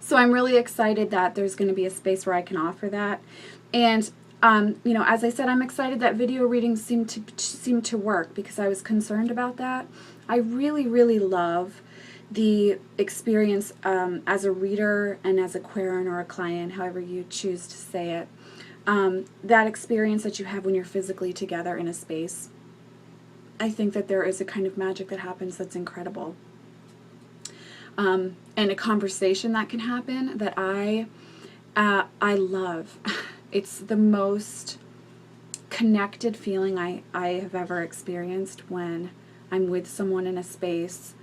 So I'm really excited that there's going to be a space where I can offer that. And you know, as I said, I'm excited that video readings seem to work, because I was concerned about that. I really, really love the experience as a reader and as a querent or a client, however you choose to say it. That experience that you have when you're physically together in a space. I think that there is a kind of magic that happens that's incredible. And a conversation that can happen that I love. It's the most connected feeling I have ever experienced when I'm with someone in a space,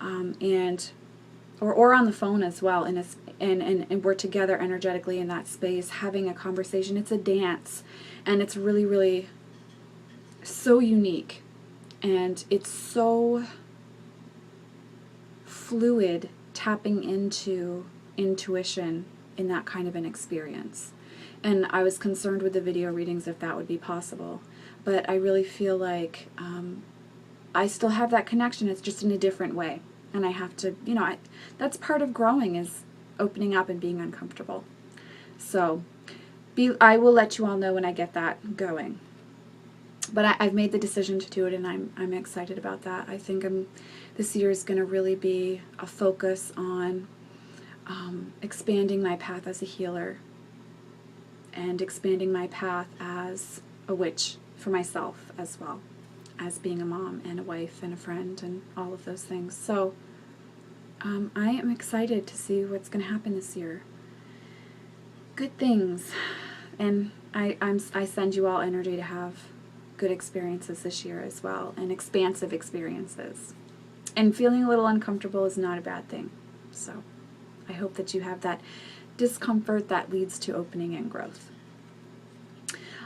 or on the phone as well, and we're together energetically in that space having a conversation. It's a dance, and it's really, really so unique, and it's so fluid, tapping into intuition in that kind of an experience. And I was concerned with the video readings if that would be possible, but I really feel like I still have that connection. It's just in a different way, and I have to, you know, that's part of growing, is opening up and being uncomfortable. So I will let you all know when I get that going. But I've made the decision to do it, and I'm excited about that. I think this year is going to really be a focus on expanding my path as a healer, and expanding my path as a witch for myself, as well as being a mom and a wife and a friend and all of those things. So I am excited to see what's going to happen this year. Good things. And I send you all energy to have good experiences this year as well, and expansive experiences. And feeling a little uncomfortable is not a bad thing. So I hope that you have that discomfort that leads to opening and growth.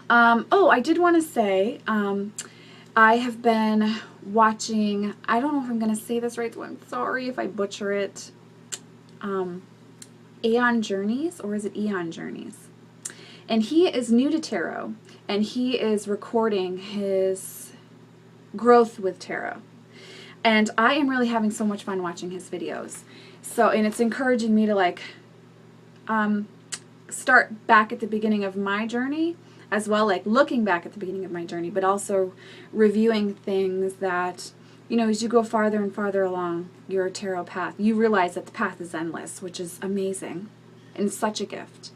Oh, I did want to say, I have been watching, I don't know if I'm going to say this right, so I'm sorry if I butcher it, Aeon Journeys, or is it Eon Journeys? And he is new to tarot, and he is recording his growth with tarot. And I am really having so much fun watching his videos. So, and it's encouraging me to like start back at the beginning of my journey, as well, like looking back at the beginning of my journey, but also reviewing things that, you know, as you go farther and farther along your tarot path, you realize that the path is endless, which is amazing and such a gift.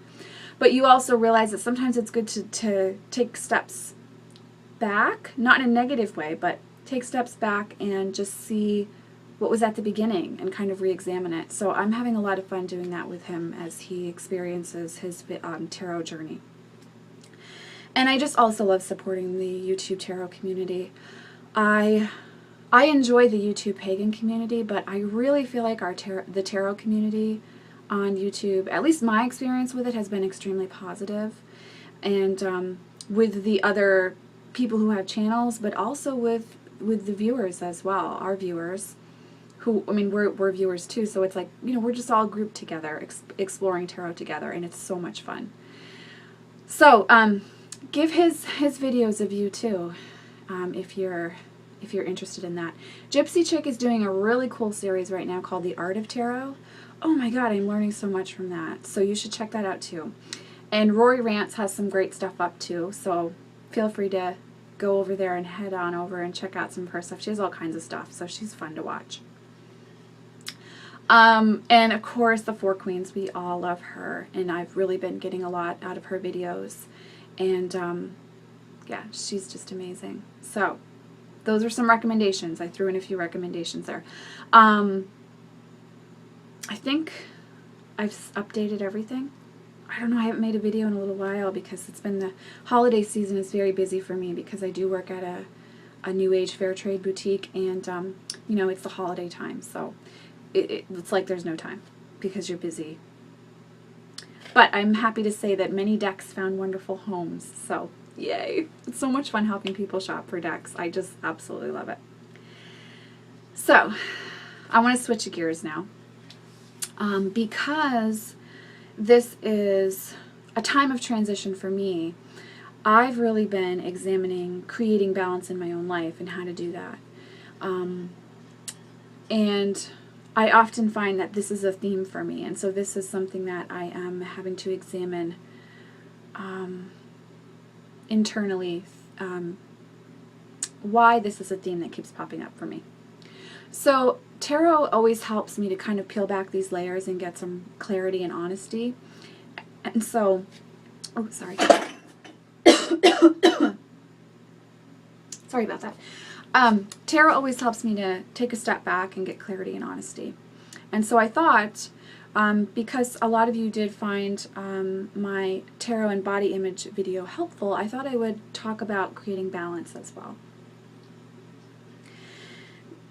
But you also realize that sometimes it's good to take steps back, not in a negative way, but take steps back and just see what was at the beginning and kind of re-examine it. So I'm having a lot of fun doing that with him as he experiences his tarot journey. And I just also love supporting the YouTube tarot community. I enjoy the YouTube pagan community, but I really feel like the tarot community on YouTube, at least my experience with it, has been extremely positive. And with the other people who have channels, but also with the viewers as well, our viewers, who, I mean, we're viewers too, so it's like, you know, we're just all grouped together, exploring tarot together, and it's so much fun. So, give his videos a view too, if you're interested in that. Gypsy Chick is doing a really cool series right now called The Art of Tarot. Oh my god, I'm learning so much from that, so you should check that out too. And Rory Rants has some great stuff up too, so feel free to go over there and head on over and check out some of her stuff. She has all kinds of stuff, so she's fun to watch. And of course, the Four Queens, we all love her, and I've really been getting a lot out of her videos. And yeah, she's just amazing. So those are some recommendations. I threw in a few recommendations there. I think I've updated everything. I don't know, I haven't made a video in a little while because it's been the holiday season is very busy for me, because I do work at a New Age fair trade boutique, and you know, it's the holiday time, so it's like there's no time because you're busy. But I'm happy to say that many decks found wonderful homes, so yay. It's so much fun helping people shop for decks. I just absolutely love it. So, I want to switch gears now, because this is a time of transition for me. I've really been examining creating balance in my own life and how to do that. And I often find that this is a theme for me, and so this is something that I am having to examine internally, why this is a theme that keeps popping up for me. So tarot always helps me to kind of peel back these layers and get some clarity and honesty. And so, oh, sorry. Sorry about that. Tarot always helps me to take a step back and get clarity and honesty. And so I thought, because a lot of you did find my tarot and body image video helpful, I thought I would talk about creating balance as well.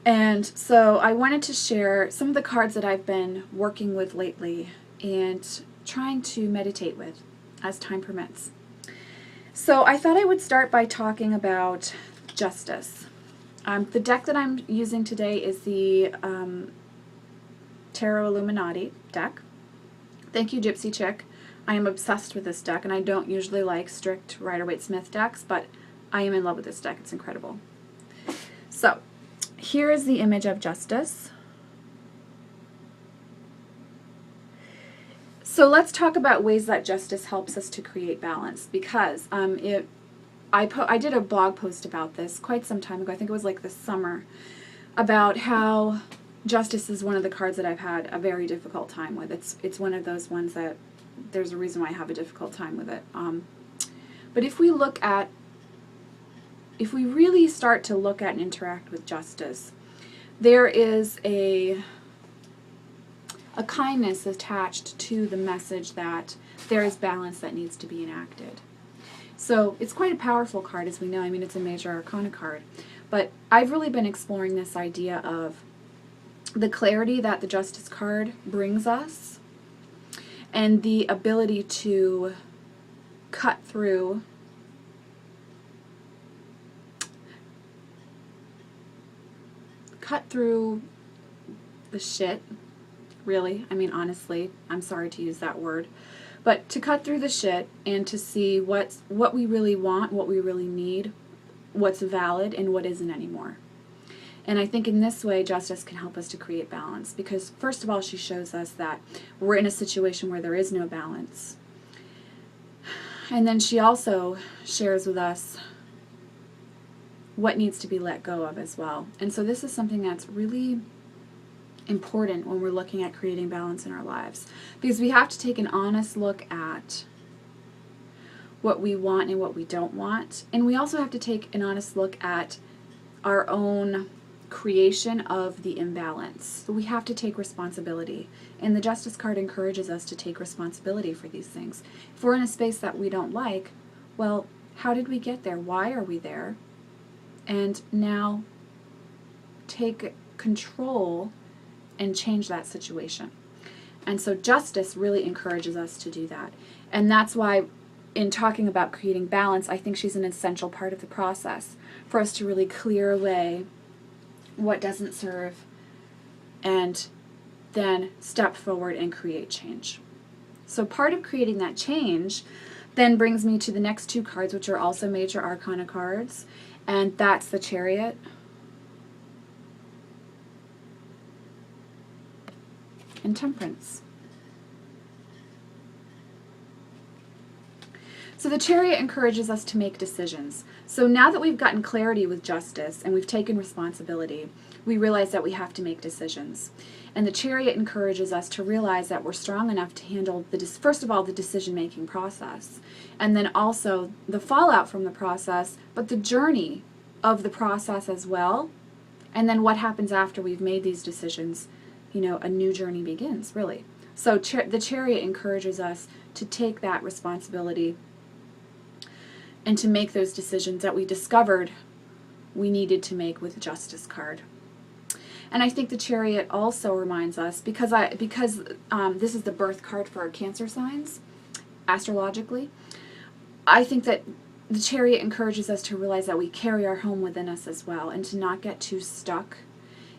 And so I wanted to share some of the cards that I've been working with lately and trying to meditate with as time permits. So I thought I would start by talking about Justice. The deck that I'm using today is the Tarot Illuminati deck. Thank you, Gypsy Chick. I am obsessed with this deck, and I don't usually like strict Rider-Waite-Smith decks, but I am in love with this deck. It's incredible. So here is the image of Justice. So let's talk about ways that Justice helps us to create balance, because I did a blog post about this quite some time ago. I think it was like this summer, about how Justice is one of the cards that I've had a very difficult time with. It's one of those ones that there's a reason why I have a difficult time with it. But if we really start to look at and interact with Justice, there is a kindness attached to the message that there is balance that needs to be enacted. So it's quite a powerful card, as we know. I mean, it's a major arcana card. But I've really been exploring this idea of the clarity that the Justice card brings us and the ability to cut through the shit, really. I mean, honestly, I'm sorry to use that word. But to cut through the shit and to see what we really want, what we really need, what's valid, and what isn't anymore. And I think in this way, Justice can help us to create balance. Because first of all, she shows us that we're in a situation where there is no balance. And then she also shares with us what needs to be let go of as well. And so this is something that's really important when we're looking at creating balance in our lives, because we have to take an honest look at what we want and what we don't want, and we also have to take an honest look at our own creation of the imbalance. So we have to take responsibility, and the Justice card encourages us to take responsibility for these things. If we're in a space that we don't like, well, how did we get there? Why are we there? And now take control and change that situation. And so Justice really encourages us to do that. And that's why in talking about creating balance, I think she's an essential part of the process for us to really clear away what doesn't serve and then step forward and create change. So part of creating that change then brings me to the next two cards, which are also major arcana cards, and that's the Chariot and Temperance. So the Chariot encourages us to make decisions. So now that we've gotten clarity with Justice and we've taken responsibility, we realize that we have to make decisions. And the Chariot encourages us to realize that we're strong enough to handle, first of all, the decision-making process, and then also the fallout from the process, but the journey of the process as well, and then what happens after we've made these decisions. You know, a new journey begins, really. So the Chariot encourages us to take that responsibility and to make those decisions that we discovered we needed to make with the Justice card. And I think the Chariot also reminds us, because this is the birth card for our Cancer signs, astrologically, I think that the Chariot encourages us to realize that we carry our home within us as well, and to not get too stuck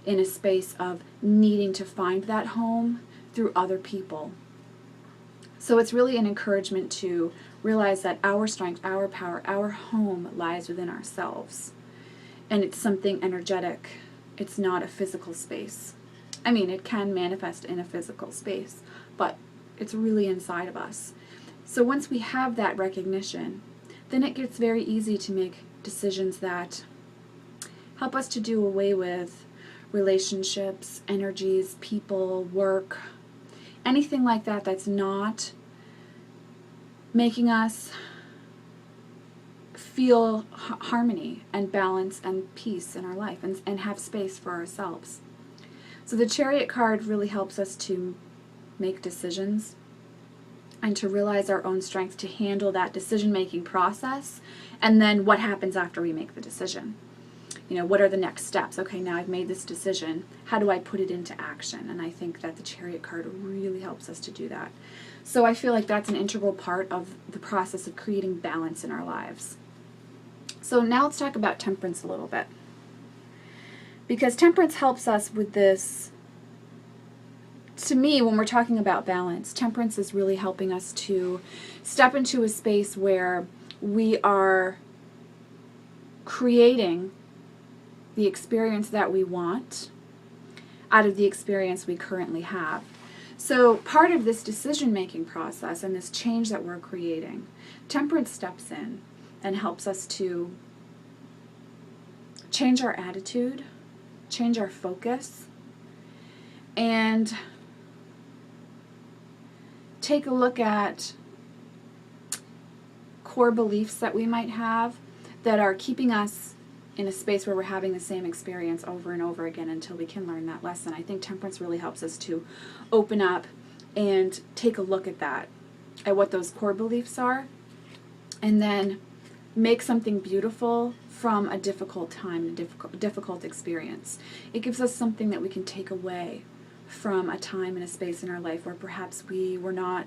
in a space of needing to find that home through other people. So it's really an encouragement to realize that our strength, our power, our home lies within ourselves. And it's something energetic. It's not a physical space. I mean, it can manifest in a physical space, but it's really inside of us. So once we have that recognition, then it gets very easy to make decisions that help us to do away with relationships, energies, people, work, anything like that that's not making us feel harmony and balance and peace in our life, and have space for ourselves. So the Chariot card really helps us to make decisions and to realize our own strength to handle that decision-making process, and then what happens after we make the decision. You know, what are the next steps? Okay, now I've made this decision. How do I put it into action? And I think that the Chariot card really helps us to do that. So I feel like that's an integral part of the process of creating balance in our lives. So now let's talk about Temperance a little bit. Because Temperance helps us with this. To me, when we're talking about balance, Temperance is really helping us to step into a space where we are creating the experience that we want out of the experience we currently have. So part of this decision-making process and this change that we're creating, Temperance steps in and helps us to change our attitude, change our focus, and take a look at core beliefs that we might have that are keeping us in a space where we're having the same experience over and over again until we can learn that lesson. I think Temperance really helps us to open up and take a look at that, at what those core beliefs are, and then make something beautiful from a difficult time, a difficult experience. It gives us something that we can take away from a time and a space in our life where perhaps we were not